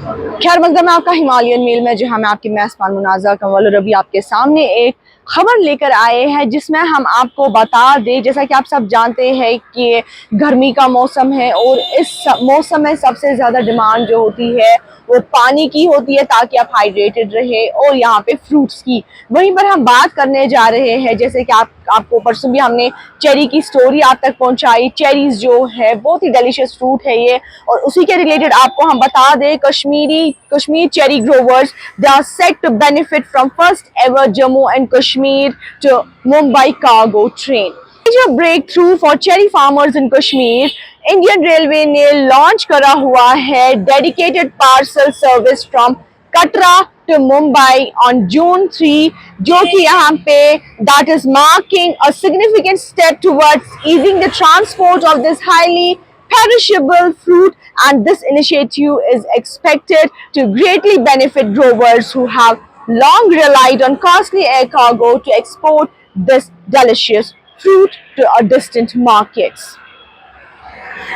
खैर मकदम है आपका हिमालयन मेल में, जहां मैं आपकी मेज़बान मुनाज़ा कंवल रबी आपके सामने एक खबर लेकर आए हैं जिसमें हम आपको बता दें, जैसा कि आप सब जानते हैं कि गर्मी का मौसम है और इस मौसम में सबसे ज़्यादा डिमांड जो होती है वो पानी की होती है ताकि आप हाइड्रेटेड रहे, और यहाँ पे फ्रूट्स की। वहीं पर हम बात करने जा रहे हैं, जैसे कि आपको परसों भी हमने चेरी की स्टोरी आप तक पहुंचाई। चेरीज जो है बहुत ही डिलीशियस फ्रूट है ये, और उसी के रिलेटेड आपको हम बता दें Kashmir cherry growers they are set to benefit from first ever Jammu and Kashmir to Mumbai cargo train. Major breakthrough for cherry farmers in Kashmir, Indian railway ने लॉन्च करा हुआ है dedicated parcel service from Katra to Mumbai on June 3, जो कि यहाँ पे that is marking a significant step towards easing the transport of this highly perishable fruit, and this initiative is expected to greatly benefit growers who have long relied on costly air cargo to export this delicious fruit to a distant markets.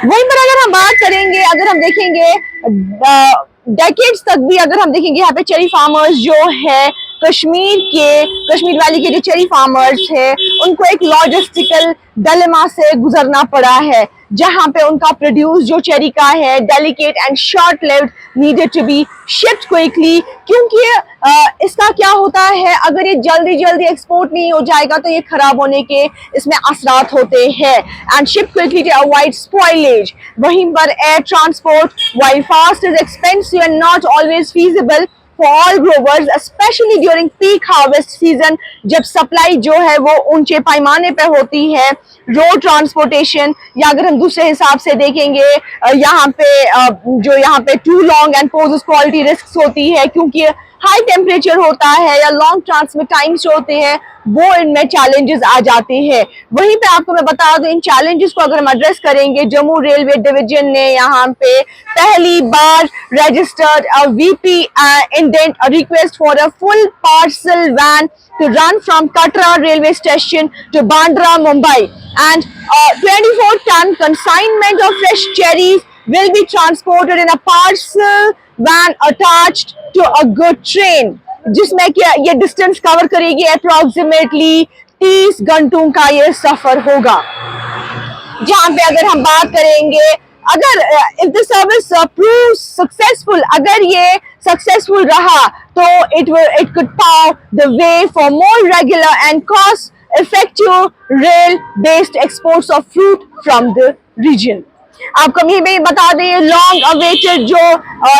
वहीं पर अगर हम बात करेंगे, अगर हम देखेंगे decades तक भी अगर हम देखेंगे, यहाँ पे चेरी फार्मर्स जो है कश्मीर वैली के जो चेरी फार्मर्स है उनको एक लॉजिस्टिकल डिलेमा से गुजरना पड़ा है, जहां पे उनका प्रोड्यूस जो चेरी का है delicate and short lived needed to be shipped quickly, क्योंकि इसका क्या होता है, अगर ये जल्दी एक्सपोर्ट नहीं हो जाएगा तो ये खराब होने के इसमें असरात होते हैं, and ship quickly to avoid spoilage. वहीं पर air transport while fast is expensive and not always feasible for all growers, especially during peak harvest season, जब सप्लाई जो है वो ऊंचे पैमाने पे होती है। रोड ट्रांसपोर्टेशन, या अगर हम दूसरे हिसाब से देखेंगे यहाँ पे too long and poses quality risk होती है, क्योंकि हाई टेम्परेचर होता है या लॉन्ग ट्रांसमिट टाइम्स जो होते हैं वो इनमें चैलेंजेस आ जाते हैं। वहीं पे आपको मैं बता दूं, इन चैलेंजेस को अगर हम एड्रेस करेंगे, जम्मू रेलवे डिवीजन ने यहाँ पे पहली बार registered VP indent request for a full parcel van to run from Katra railway station to Bandra, Mumbai, and 24-ton consignment of fresh cherries will be transported in a parcel van attached to a good train, जिसमें कि ये distance cover करेगी approximately 30 घंटों का ये सफर होगा। जहां पे अगर हम बात करेंगे, अगर if the service prove successful, अगर ये सक्सेसफुल रहा तो it could pave the way for more regular and cost effective rail based exports of fruit from the region। आपको मैं बता दें, लॉन्ग अवेटेड जो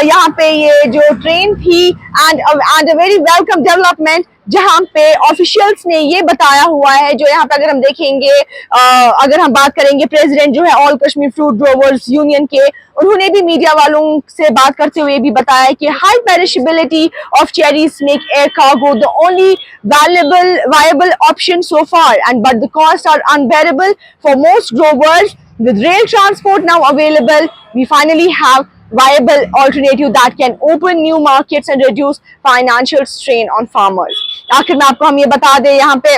यहाँ पे ये जो ट्रेन थी and a very welcome development, जहाँ पे ऑफिशियल्स ने ये बताया हुआ है, जो यहाँ पे अगर हम देखेंगे, अगर हम बात करेंगे प्रेसिडेंट जो है all Kashmir fruit growers union के, उन्होंने भी मीडिया वालों से बात करते हुए भी बताया कि high perishability of cherries make air cargo the only viable option so far, and but the costs are unbearable for most growers. With rail transport now available, we finally have viable alternative that can open new markets and reduce financial strain on farmers। आखिर में आपको हम ये बता दें, यहाँ पे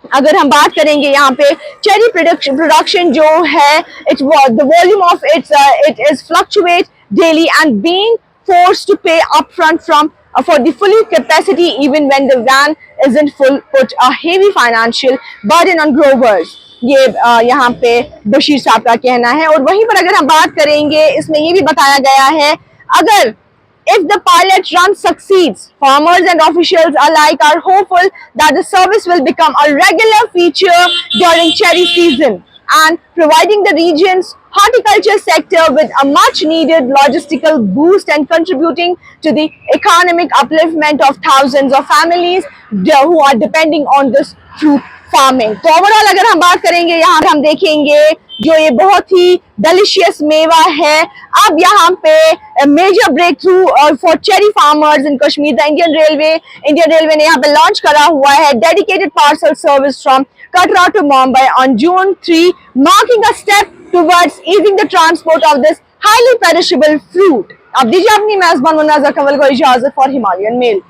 अगर हम बात करेंगे, यहाँ पे चेरी प्रोडक्शन जो है, the volume of it is fluctuate daily and being forced to pay upfront for the full capacity even when the van isn't full put a heavy financial burden on growers। ये यहाँ पे बशीर साहब का कहना है। और वहीं पर अगर हम बात करेंगे, इसमें ये भी बताया गया है, अगर if the pilot run succeeds, farmers and officials alike are hopeful that the service will become a regular feature during cherry season and providing the region's horticulture sector with a much needed logistical boost and contributing to the economic upliftment of thousands of families who are depending on this fruit farming. तो overall अगर हम बात करेंगे, यहाँ पे हम देखेंगे जो ये बहुत ही डिलीशियस मेवा है, अब यहाँ पे major breakthrough for cherry farmers in Kashmir. The Indian railway ने यहाँ पे लॉन्च करा हुआ है dedicated parcel service from Katra to Mumbai on June 3, marking a step towards easing the transport of this highly perishable fruit. अब दीजिए अपनी मेजबान मुनाज़ा कंवल को इजाजत फॉर हिमालयन मेल।